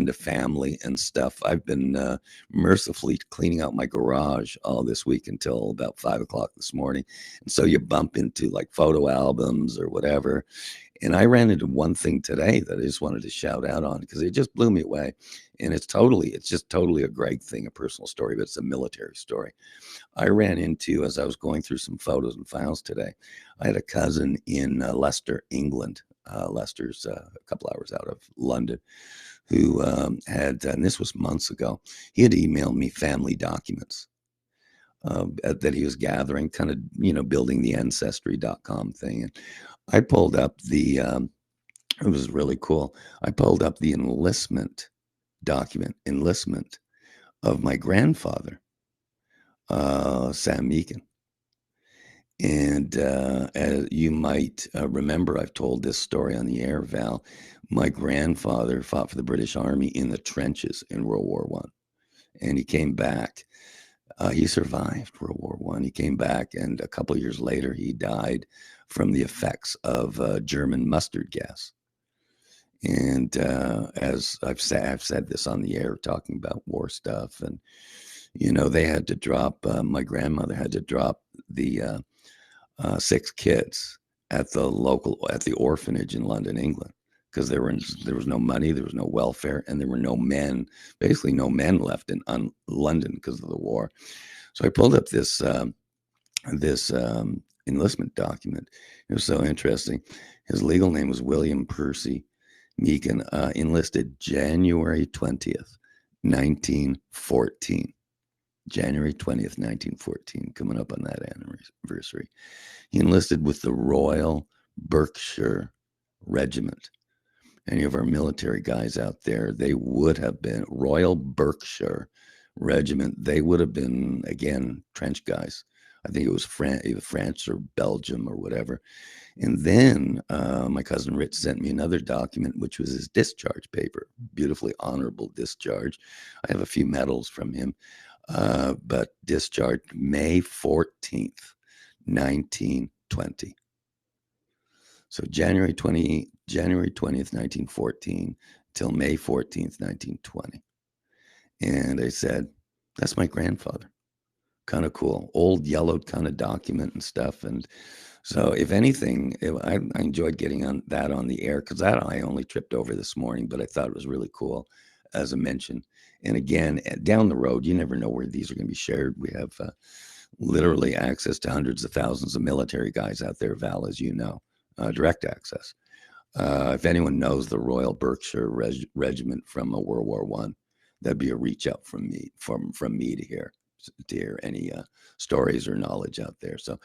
into family and stuff. I've been mercifully cleaning out my garage all this week until about 5 o'clock this morning. And so you bump into like photo albums or whatever. And I ran into one thing today that I just wanted to shout out on because it just blew me away. And it's just totally a Greg thing, a personal story, but it's a military story. I ran into, as I was going through some photos and files today, I had a cousin in Leicester, England. Leicester's a couple hours out of London, who and this was months ago, he had emailed me family documents that he was gathering, kind of, building the ancestry.com thing. And I pulled up it was really cool. I pulled up the enlistment of my grandfather, Sam Meakin. And as you might remember, I've told this story on the air, Val. My grandfather fought for the British Army in the trenches in World War One, and he came back. He survived World War One. He came back, and a couple of years later, he died from the effects of German mustard gas. And as I've said this on the air, talking about war stuff, and they had to drop. My grandmother had to drop the 6 kids at the orphanage in London, England, because there was no money, there was no welfare, and there were basically no men left in London because of the war. So I pulled up this enlistment document. It was so interesting. His legal name was William Percy Meakin, enlisted January 20th, 1914. January 20th, 1914, coming up on that anniversary. He enlisted with the Royal Berkshire Regiment. Any of our military guys out there, they would have been Royal Berkshire Regiment. They would have been, again, trench guys. I think it was either France or Belgium or whatever. And then my cousin Rich sent me another document, which was his discharge paper, beautifully honorable discharge. I have a few medals from him. But discharged May 14th, 1920. So January 20th, 1914 till May 14th, 1920. And I said, that's my grandfather. Kind of cool. Old yellowed kind of document and stuff. And so if anything, I enjoyed getting on the air because that I only tripped over this morning, but I thought it was really cool as a mention. And again, down the road, you never know where these are going to be shared. We have literally access to hundreds of thousands of military guys out there, Val, as you know, direct access. If anyone knows the Royal Berkshire Regiment from World War One, that'd be a reach out from me to hear any stories or knowledge out there. So